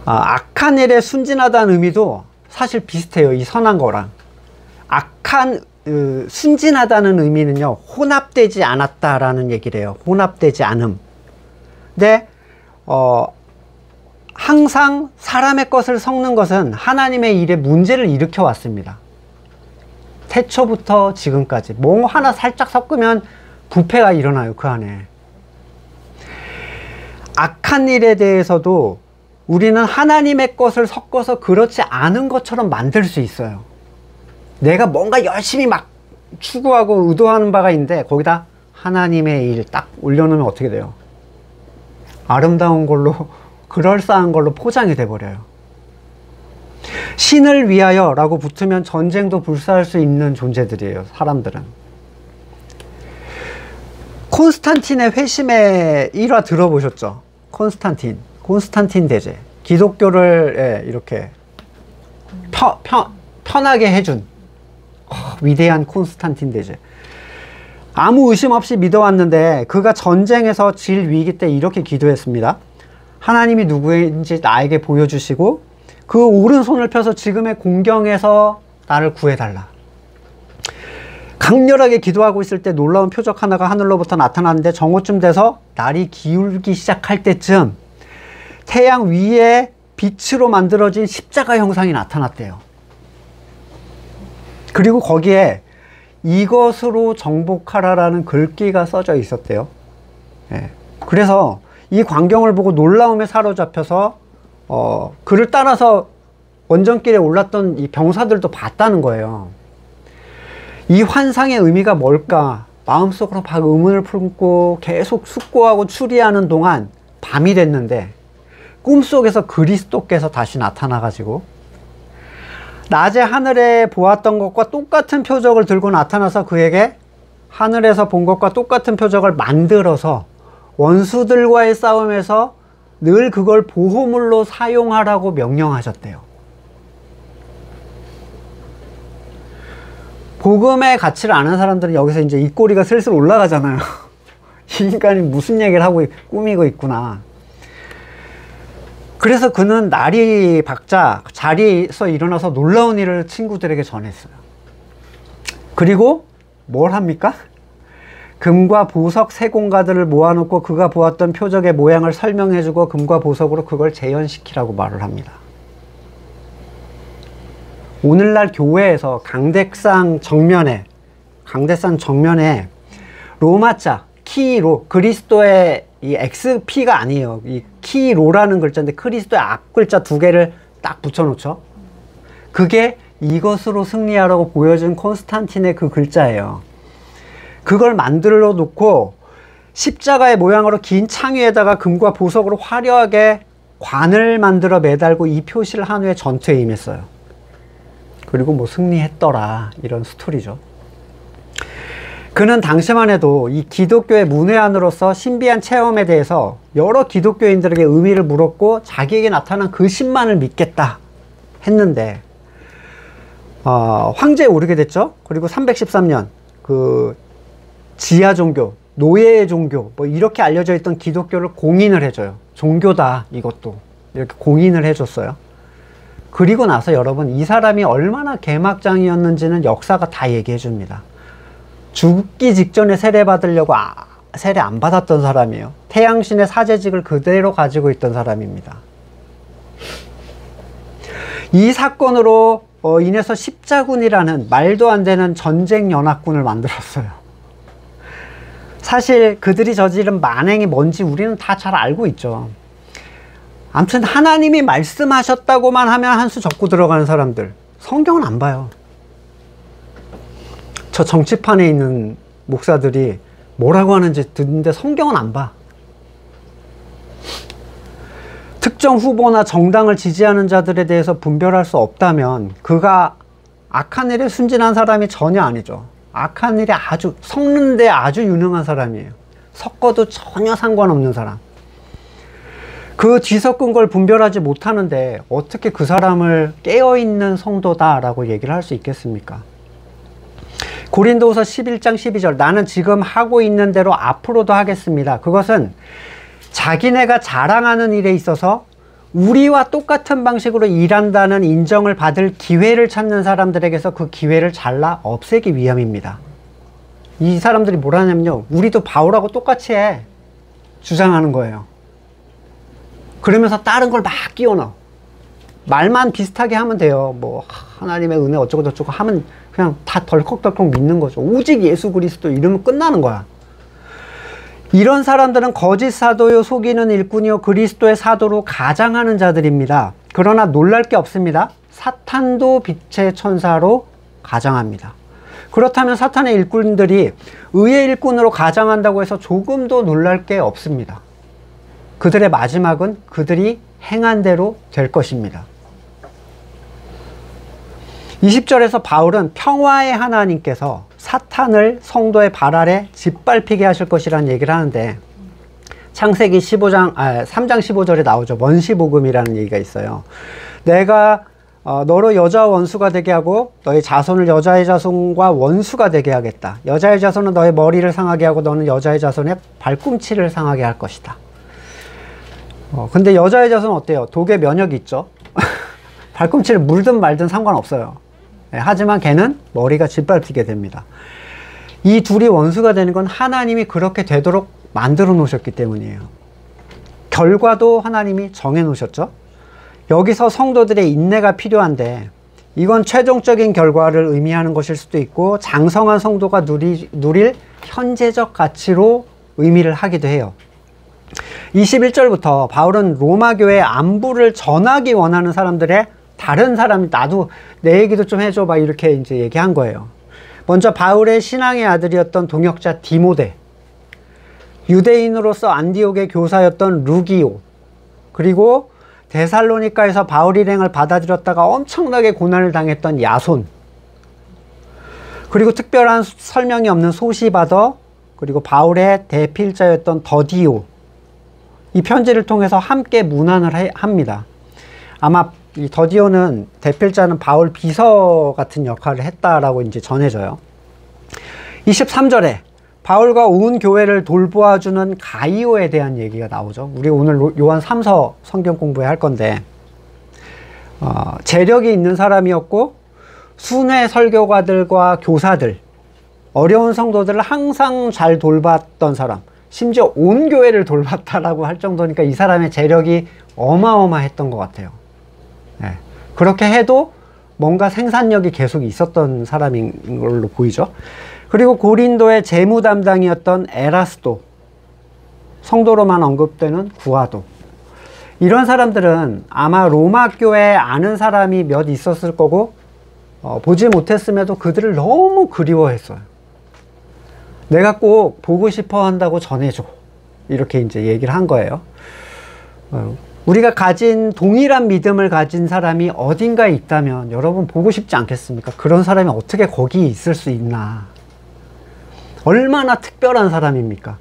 A: 악한 일에 순진하다는 의미도 사실 비슷해요. 이 선한 거랑. 순진하다는 의미는요, 혼합되지 않았다라는 얘기를 해요. 혼합되지 않음. 근데 항상 사람의 것을 섞는 것은 하나님의 일에 문제를 일으켜 왔습니다. 태초부터 지금까지 뭐 하나 살짝 섞으면 부패가 일어나요, 그 안에. 악한 일에 대해서도 우리는 하나님의 것을 섞어서 그렇지 않은 것처럼 만들 수 있어요. 내가 뭔가 열심히 막 추구하고 의도하는 바가 있는데 거기다 하나님의 일 딱 올려놓으면 어떻게 돼요? 아름다운 걸로, 그럴싸한 걸로 포장이 돼버려요. 신을 위하여 라고 붙으면 전쟁도 불사할 수 있는 존재들이에요, 사람들은. 콘스탄틴의 회심의 일화 들어보셨죠? 콘스탄틴 대제. 기독교를 이렇게 편하게 해준 위대한 콘스탄틴 대제. 아무 의심 없이 믿어왔는데 그가 전쟁에서 질 위기 때 이렇게 기도했습니다. 하나님이 누구인지 나에게 보여주시고 그 오른손을 펴서 지금의 공경에서 나를 구해달라. 강렬하게 기도하고 있을 때 놀라운 표적 하나가 하늘로부터 나타났는데 정오쯤 돼서 날이 기울기 시작할 때쯤 태양 위에 빛으로 만들어진 십자가 형상이 나타났대요. 그리고 거기에 이것으로 정복하라라는 글귀가 써져 있었대요. 예. 그래서 이 광경을 보고 놀라움에 사로잡혀서 그를 따라서 원정길에 올랐던 이 병사들도 봤다는 거예요. 이 환상의 의미가 뭘까? 마음속으로 막 의문을 품고 계속 숙고하고 추리하는 동안 밤이 됐는데 꿈속에서 그리스도께서 다시 나타나가지고 낮에 하늘에 보았던 것과 똑같은 표적을 들고 나타나서 그에게 하늘에서 본 것과 똑같은 표적을 만들어서 원수들과의 싸움에서 늘 그걸 보호물로 사용하라고 명령하셨대요. 복음의 가치를 아는 사람들은 여기서 이제 입꼬리가 슬슬 올라가잖아요. 이 인간이 무슨 얘기를 하고 꾸미고 있구나. 그래서 그는 날이 밝자 자리에서 일어나서 놀라운 일을 친구들에게 전했어요. 그리고 뭘 합니까? 금과 보석 세공가들을 모아놓고 그가 보았던 표적의 모양을 설명해주고 금과 보석으로 그걸 재현시키라고 말을 합니다. 오늘날 교회에서 강대상 정면에 로마자 키로, 그리스도의 이 XP가 아니에요. 이 키로라는 글자인데 크리스도의 앞글자 두 개를 딱 붙여놓죠. 그게 이것으로 승리하라고 보여준 콘스탄틴의 그 글자예요. 그걸 만들어 놓고 십자가의 모양으로 긴 창 위에다가 금과 보석으로 화려하게 관을 만들어 매달고 이 표시를 한 후에 전투에 임했어요. 그리고 뭐 승리했더라, 이런 스토리죠. 그는 당시만 해도 이 기독교의 문외한으로서 신비한 체험에 대해서 여러 기독교인들에게 의미를 물었고 자기에게 나타난 그 신만을 믿겠다 했는데 황제에 오르게 됐죠. 그리고 313년 그 지하 종교, 노예 종교 뭐 이렇게 알려져 있던 기독교를 공인을 해줘요. 종교다, 이것도 이렇게 공인을 해줬어요. 그리고 나서 여러분, 이 사람이 얼마나 개막장이었는지는 역사가 다 얘기해 줍니다. 죽기 직전에 세례 받으려고 세례 안 받았던 사람이에요. 태양신의 사제직을 그대로 가지고 있던 사람입니다. 이 사건으로 인해서 십자군이라는 말도 안 되는 전쟁 연합군을 만들었어요. 사실 그들이 저지른 만행이 뭔지 우리는 다 잘 알고 있죠. 아무튼 하나님이 말씀하셨다고만 하면 한 수 적고 들어가는 사람들, 성경은 안 봐요. 저 정치판에 있는 목사들이 뭐라고 하는지 듣는데 성경은 안 봐. 특정 후보나 정당을 지지하는 자들에 대해서 분별할 수 없다면 그가 악한 일에 순진한 사람이 전혀 아니죠. 악한 일에 섞는데 아주 유능한 사람이에요. 섞어도 전혀 상관없는 사람. 그 뒤섞은 걸 분별하지 못하는데 어떻게 그 사람을 깨어있는 성도다라고 얘기를 할 수 있겠습니까? 고린도후서 11장 12절, 나는 지금 하고 있는 대로 앞으로도 하겠습니다. 그것은 자기네가 자랑하는 일에 있어서 우리와 똑같은 방식으로 일한다는 인정을 받을 기회를 찾는 사람들에게서 그 기회를 잘라 없애기 위함입니다. 이 사람들이 뭐라 하냐면요, 우리도 바울하고 똑같이 해 주장하는 거예요. 그러면서 다른 걸 막 끼워 넣어. 말만 비슷하게 하면 돼요. 뭐 하나님의 은혜 어쩌고 저쩌고 하면 그냥 다 덜컥덜컥 믿는 거죠. 오직 예수 그리스도 이러면 끝나는 거야. 이런 사람들은 거짓 사도요, 속이는 일꾼이요, 그리스도의 사도로 가장하는 자들입니다. 그러나 놀랄 게 없습니다. 사탄도 빛의 천사로 가장합니다. 그렇다면 사탄의 일꾼들이 의의 일꾼으로 가장한다고 해서 조금도 놀랄 게 없습니다. 그들의 마지막은 그들이 행한 대로 될 것입니다. 20절에서 바울은 평화의 하나님께서 사탄을 성도의 발 아래 짓밟히게 하실 것이라는 얘기를 하는데, 창세기 3장 15절에 나오죠. 원시복음이라는 얘기가 있어요. 내가 너로 여자와 원수가 되게 하고 너의 자손을 여자의 자손과 원수가 되게 하겠다. 여자의 자손은 너의 머리를 상하게 하고 너는 여자의 자손의 발꿈치를 상하게 할 것이다. 근데 여자의 자손은 어때요? 독에 면역이 있죠. 발꿈치를 물든 말든 상관없어요. 네, 하지만 걔는 머리가 짓밟히게 됩니다. 이 둘이 원수가 되는 건 하나님이 그렇게 되도록 만들어 놓으셨기 때문이에요. 결과도 하나님이 정해 놓으셨죠. 여기서 성도들의 인내가 필요한데, 이건 최종적인 결과를 의미하는 것일 수도 있고 장성한 성도가 누릴 현재적 가치로 의미를 하기도 해요. 21절부터 바울은 로마 교회 안부를 전하기 원하는 사람들의 다른 사람, 나도 내 얘기도 좀 해줘 막 이렇게 이제 얘기한 거예요. 먼저 바울의 신앙의 아들이었던 동역자 디모데, 유대인으로서 안디옥의 교사였던 루기오, 그리고 데살로니가에서 바울 일행을 받아들였다가 엄청나게 고난을 당했던 야손, 그리고 특별한 설명이 없는 소시바더, 그리고 바울의 대필자였던 더디오, 이 편지를 통해서 함께 문안을 합니다. 아마 이 더디오는, 대필자는 바울 비서 같은 역할을 했다라고 이제 전해져요. 23절에 바울과 온 교회를 돌보아주는 가이오에 대한 얘기가 나오죠. 우리 오늘 요한 3서 성경 공부해 할 건데, 재력이 있는 사람이었고 순회 설교가들과 교사들, 어려운 성도들을 항상 잘 돌봤던 사람, 심지어 온 교회를 돌봤다라고 할 정도니까 이 사람의 재력이 어마어마했던 것 같아요. 네. 그렇게 해도 뭔가 생산력이 계속 있었던 사람인 걸로 보이죠. 그리고 고린도의 재무 담당이었던 에라스도, 성도로만 언급되는 구아도, 이런 사람들은 아마 로마 교회에 아는 사람이 몇 있었을 거고 보지 못했음에도 그들을 너무 그리워했어요. 내가 꼭 보고 싶어 한다고 전해줘, 이렇게 이제 얘기를 한 거예요. 우리가 가진 동일한 믿음을 가진 사람이 어딘가에 있다면 여러분 보고 싶지 않겠습니까? 그런 사람이 어떻게 거기 있을 수 있나. 얼마나 특별한 사람입니까?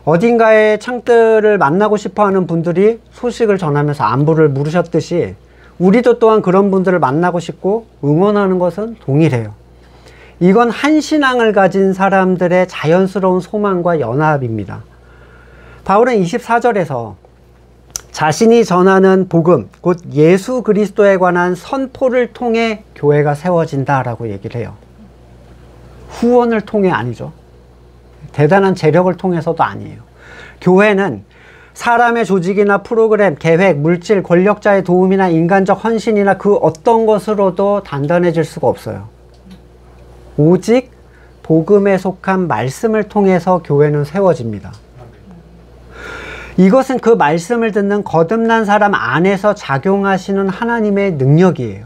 A: 어딘가에 창들을 만나고 싶어하는 분들이 소식을 전하면서 안부를 물으셨듯이 우리도 또한 그런 분들을 만나고 싶고 응원하는 것은 동일해요. 이건 한 신앙을 가진 사람들의 자연스러운 소망과 연합입니다. 바울은 24절에서 자신이 전하는 복음, 곧 예수 그리스도에 관한 선포를 통해 교회가 세워진다라고 얘기를 해요. 후원을 통해 아니죠. 대단한 재력을 통해서도 아니에요. 교회는 사람의 조직이나 프로그램, 계획, 물질, 권력자의 도움이나 인간적 헌신이나 그 어떤 것으로도 단단해질 수가 없어요. 오직 복음에 속한 말씀을 통해서 교회는 세워집니다. 이것은 그 말씀을 듣는 거듭난 사람 안에서 작용하시는 하나님의 능력이에요.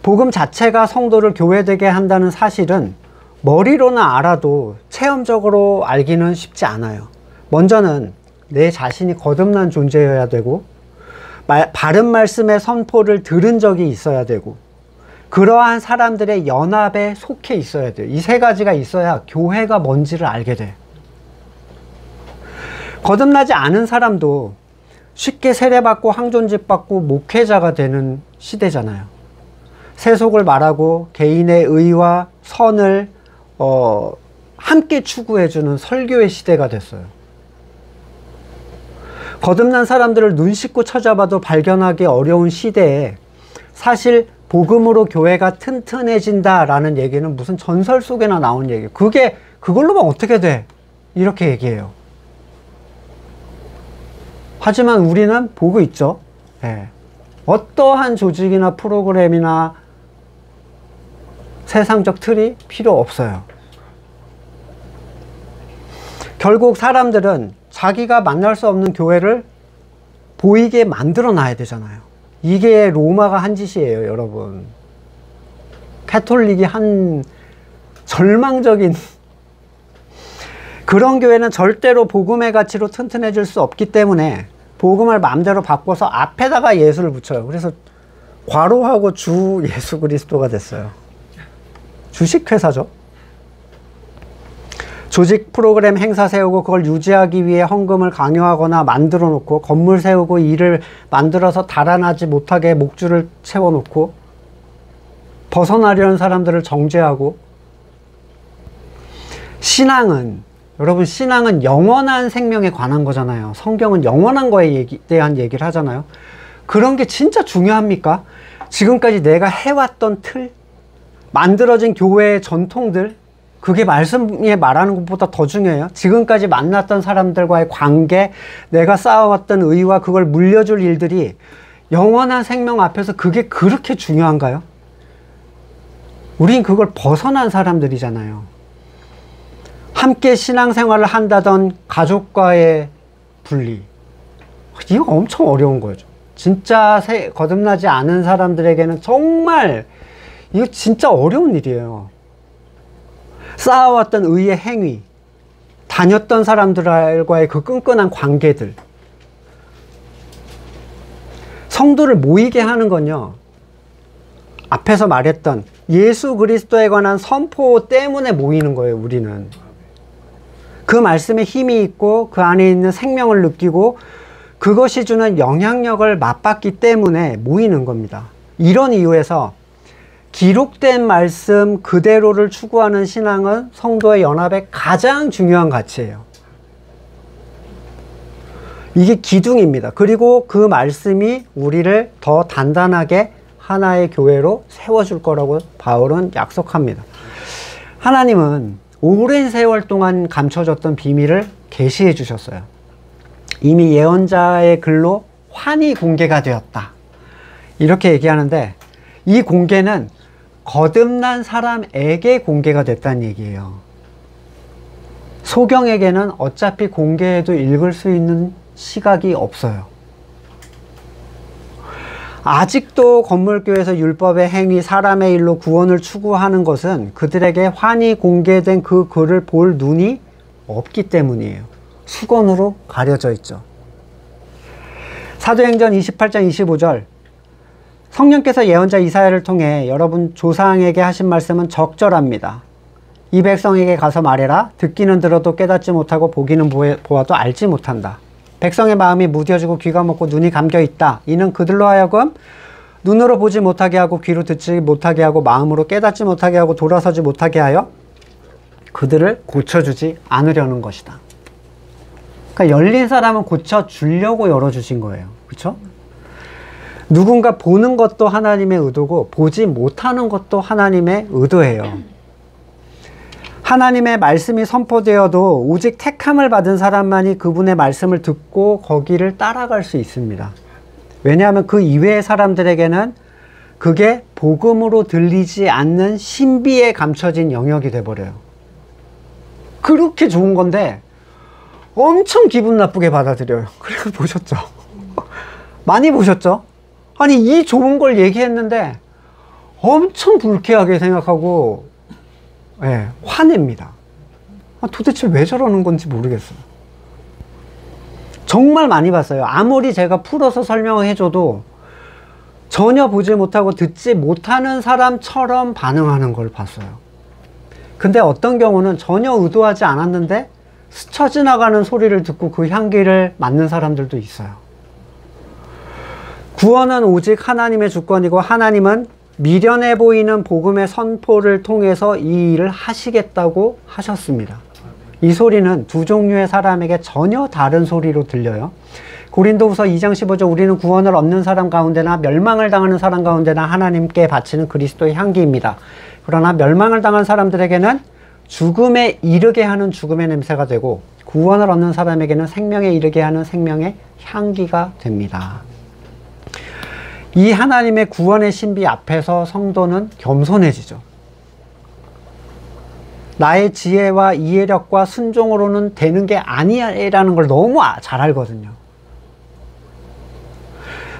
A: 복음 자체가 성도를 교회되게 한다는 사실은 머리로는 알아도 체험적으로 알기는 쉽지 않아요. 먼저는 내 자신이 거듭난 존재여야 되고, 바른 말씀의 선포를 들은 적이 있어야 되고, 그러한 사람들의 연합에 속해 있어야 돼요. 이 세 가지가 있어야 교회가 뭔지를 알게 돼. 거듭나지 않은 사람도 쉽게 세례받고 항존직받고 목회자가 되는 시대잖아요. 세속을 말하고 개인의 의와 선을 함께 추구해주는 설교의 시대가 됐어요. 거듭난 사람들을 눈 씻고 찾아봐도 발견하기 어려운 시대에 사실 복음으로 교회가 튼튼해진다라는 얘기는 무슨 전설 속에나 나온 얘기예요. 그걸로만 어떻게 돼? 이렇게 얘기해요. 하지만 우리는 보고 있죠. 네. 어떠한 조직이나 프로그램이나 세상적 틀이 필요 없어요. 결국 사람들은 자기가 만날 수 없는 교회를 보이게 만들어 놔야 되잖아요. 이게 로마가 한 짓이에요, 여러분. 카톨릭이 한 절망적인 그런 교회는 절대로 복음의 가치로 튼튼해질 수 없기 때문에 복음을 마음대로 바꿔서 앞에다가 예수를 붙여요. 그래서 과로하고 주 예수 그리스도가 됐어요. 주식회사죠. 조직 프로그램 행사 세우고 그걸 유지하기 위해 헌금을 강요하거나 만들어 놓고, 건물 세우고 일을 만들어서 달아나지 못하게 목줄을 채워 놓고, 벗어나려는 사람들을 정죄하고. 신앙은, 여러분, 신앙은 영원한 생명에 관한 거잖아요. 성경은 영원한 거에 대한 얘기를 하잖아요. 그런 게 진짜 중요합니까? 지금까지 내가 해왔던 틀, 만들어진 교회의 전통들, 그게 말씀에 말하는 것보다 더 중요해요. 지금까지 만났던 사람들과의 관계, 내가 쌓아왔던 의와 그걸 물려줄 일들이 영원한 생명 앞에서 그게 그렇게 중요한가요? 우린 그걸 벗어난 사람들이잖아요. 함께 신앙생활을 한다던 가족과의 분리, 이거 엄청 어려운 거죠. 진짜 거듭나지 않은 사람들에게는 정말 이거 진짜 어려운 일이에요. 쌓아왔던 의의 행위, 다녔던 사람들과의 그 끈끈한 관계들. 성도를 모이게 하는 건요, 앞에서 말했던 예수 그리스도에 관한 선포 때문에 모이는 거예요. 우리는 그 말씀에 힘이 있고 그 안에 있는 생명을 느끼고 그것이 주는 영향력을 맛봤기 때문에 모이는 겁니다. 이런 이유에서 기록된 말씀 그대로를 추구하는 신앙은 성도의 연합의 가장 중요한 가치예요. 이게 기둥입니다. 그리고 그 말씀이 우리를 더 단단하게 하나의 교회로 세워줄 거라고 바울은 약속합니다. 하나님은 오랜 세월 동안 감춰졌던 비밀을 계시해 주셨어요. 이미 예언자의 글로 환히 공개가 되었다, 이렇게 얘기하는데, 이 공개는 거듭난 사람에게 공개가 됐다는 얘기예요. 소경에게는 어차피 공개해도 읽을 수 있는 시각이 없어요. 아직도 건물교에서 율법의 행위, 사람의 일로 구원을 추구하는 것은 그들에게 환히 공개된 그 글을 볼 눈이 없기 때문이에요. 수건으로 가려져 있죠. 사도행전 28장 25절, 성령께서 예언자 이사야를 통해 여러분 조상에게 하신 말씀은 적절합니다. 이 백성에게 가서 말해라. 듣기는 들어도 깨닫지 못하고 보기는 보아도 알지 못한다. 백성의 마음이 무뎌지고 귀가 먹고 눈이 감겨 있다. 이는 그들로 하여금 눈으로 보지 못하게 하고 귀로 듣지 못하게 하고 마음으로 깨닫지 못하게 하고 돌아서지 못하게 하여 그들을 고쳐주지 않으려는 것이다. 그러니까 열린 사람은 고쳐주려고 열어주신 거예요. 그렇죠? 누군가 보는 것도 하나님의 의도고 보지 못하는 것도 하나님의 의도예요. 하나님의 말씀이 선포되어도 오직 택함을 받은 사람만이 그분의 말씀을 듣고 거기를 따라갈 수 있습니다. 왜냐하면 그 이외의 사람들에게는 그게 복음으로 들리지 않는 신비에 감춰진 영역이 돼버려요. 그렇게 좋은 건데 엄청 기분 나쁘게 받아들여요. 그래서 보셨죠? 많이 보셨죠? 아니, 이 좋은 걸 얘기했는데 엄청 불쾌하게 생각하고, 예, 화냅니다. 도대체 왜 저러는 건지 모르겠어요. 정말 많이 봤어요. 아무리 제가 풀어서 설명을 해줘도 전혀 보지 못하고 듣지 못하는 사람처럼 반응하는 걸 봤어요. 근데 어떤 경우는 전혀 의도하지 않았는데 스쳐 지나가는 소리를 듣고 그 향기를 맡는 사람들도 있어요. 구원은 오직 하나님의 주권이고 하나님은 미련해 보이는 복음의 선포를 통해서 이 일을 하시겠다고 하셨습니다. 이 소리는 두 종류의 사람에게 전혀 다른 소리로 들려요. 고린도후서 2장 15절, 우리는 구원을 얻는 사람 가운데나 멸망을 당하는 사람 가운데나 하나님께 바치는 그리스도의 향기입니다. 그러나 멸망을 당한 사람들에게는 죽음에 이르게 하는 죽음의 냄새가 되고 구원을 얻는 사람에게는 생명에 이르게 하는 생명의 향기가 됩니다. 이 하나님의 구원의 신비 앞에서 성도는 겸손해지죠. 나의 지혜와 이해력과 순종으로는 되는 게 아니라는 걸 너무 잘 알거든요.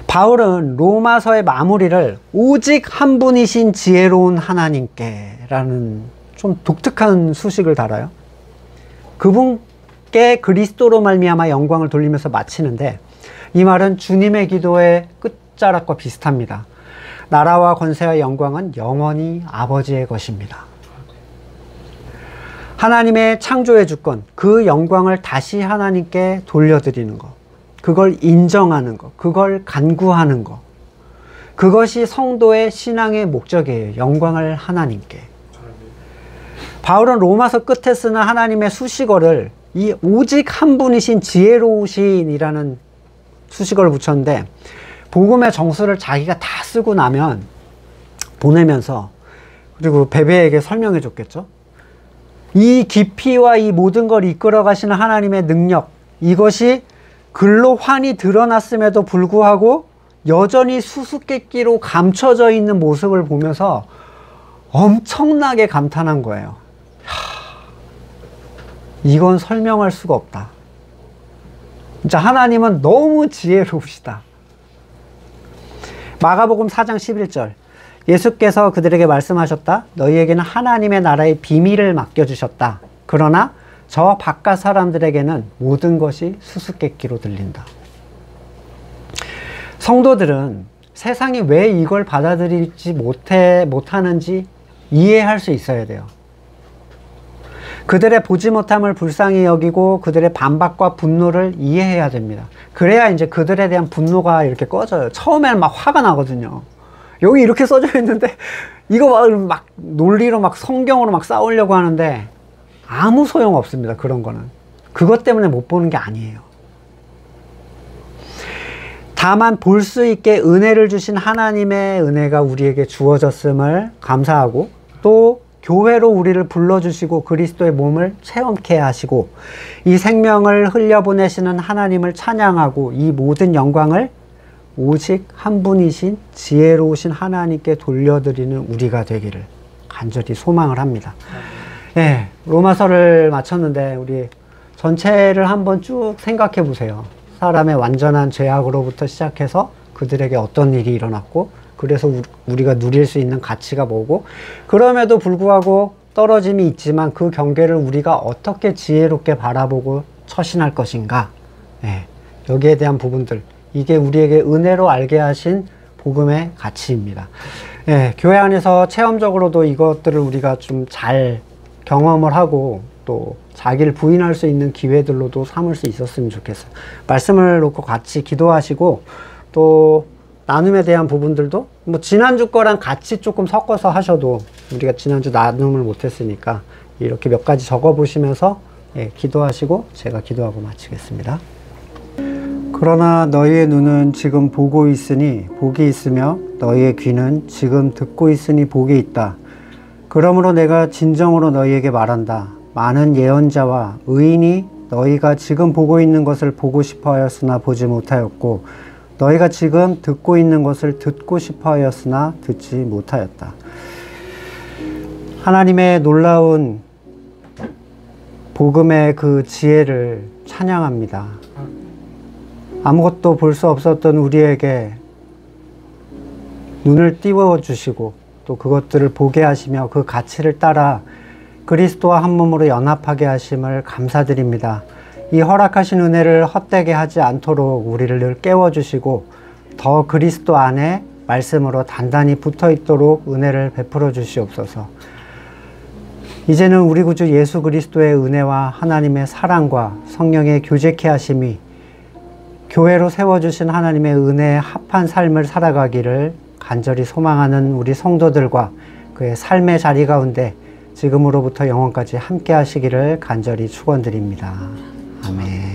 A: 바울은 로마서의 마무리를 오직 한 분이신 지혜로운 하나님께 라는 좀 독특한 수식을 달아요. 그분께 그리스도로 말미암아 영광을 돌리면서 마치는데, 이 말은 주님의 기도의 끝자락과 비슷합니다. 나라와 권세와 영광은 영원히 아버지의 것입니다. 하나님의 창조의 주권, 그 영광을 다시 하나님께 돌려드리는 것, 그걸 인정하는 것, 그걸 간구하는 것, 그것이 성도의 신앙의 목적이에요. 영광을 하나님께. 바울은 로마서 끝에 쓰는 하나님의 수식어를 이 오직 한 분이신 지혜로우신이라는 수식어를 붙였는데, 복음의 정수를 자기가 다 쓰고 나면 보내면서, 그리고 베베에게 설명해 줬겠죠. 이 깊이와 이 모든 걸 이끌어 가시는 하나님의 능력, 이것이 글로 환히 드러났음에도 불구하고 여전히 수수께끼로 감춰져 있는 모습을 보면서 엄청나게 감탄한 거예요. 이건 설명할 수가 없다. 진짜 하나님은 너무 지혜로우시다. 마가복음 4장 11절, 예수께서 그들에게 말씀하셨다. 너희에게는 하나님의 나라의 비밀을 맡겨주셨다. 그러나 저 바깥 사람들에게는 모든 것이 수수께끼로 들린다. 성도들은 세상이 왜 이걸 받아들이지 못하는지 이해할 수 있어야 돼요. 그들의 보지 못함을 불쌍히 여기고 그들의 반박과 분노를 이해해야 됩니다. 그래야 이제 그들에 대한 분노가 이렇게 꺼져요. 처음에는 막 화가 나거든요. 여기 이렇게 써져 있는데 이거 막 논리로 막 성경으로 막 싸우려고 하는데 아무 소용 없습니다. 그런 거는. 그것 때문에 못 보는 게 아니에요. 다만 볼 수 있게 은혜를 주신 하나님의 은혜가 우리에게 주어졌음을 감사하고, 또 교회로 우리를 불러주시고 그리스도의 몸을 체험케 하시고 이 생명을 흘려보내시는 하나님을 찬양하고, 이 모든 영광을 오직 한 분이신 지혜로우신 하나님께 돌려드리는 우리가 되기를 간절히 소망을 합니다. 네, 로마서를 마쳤는데 우리 전체를 한번 쭉 생각해 보세요. 사람의 완전한 죄악으로부터 시작해서 그들에게 어떤 일이 일어났고, 그래서 우리가 누릴 수 있는 가치가 뭐고, 그럼에도 불구하고 떨어짐이 있지만 그 경계를 우리가 어떻게 지혜롭게 바라보고 처신할 것인가. 네, 여기에 대한 부분들, 이게 우리에게 은혜로 알게 하신 복음의 가치입니다. 네, 교회 안에서 체험적으로도 이것들을 우리가 좀 잘 경험을 하고 또 자기를 부인할 수 있는 기회들로도 삼을 수 있었으면 좋겠어요. 말씀을 놓고 같이 기도하시고, 또 나눔에 대한 부분들도 뭐 지난주 거랑 같이 조금 섞어서 하셔도, 우리가 지난주 나눔을 못했으니까 이렇게 몇 가지 적어 보시면서 기도하시고 제가 기도하고 마치겠습니다. 그러나 너희의 눈은 지금 보고 있으니 복이 있으며 너희의 귀는 지금 듣고 있으니 복이 있다. 그러므로 내가 진정으로 너희에게 말한다. 많은 예언자와 의인이 너희가 지금 보고 있는 것을 보고 싶어 하였으나 보지 못하였고, 너희가 지금 듣고 있는 것을 듣고 싶어 하였으나 듣지 못하였다. 하나님의 놀라운 복음의 그 지혜를 찬양합니다. 아무것도 볼 수 없었던 우리에게 눈을 띄워주시고 또 그것들을 보게 하시며 그 가치를 따라 그리스도와 한 몸으로 연합하게 하심을 감사드립니다. 이 허락하신 은혜를 헛되게 하지 않도록 우리를 늘 깨워주시고 더 그리스도 안에 말씀으로 단단히 붙어 있도록 은혜를 베풀어 주시옵소서. 이제는 우리 구주 예수 그리스도의 은혜와 하나님의 사랑과 성령의 교제케 하심이 교회로 세워주신 하나님의 은혜에 합한 삶을 살아가기를 간절히 소망하는 우리 성도들과 그의 삶의 자리 가운데 지금으로부터 영원까지 함께 하시기를 간절히 축원드립니다. 아멘.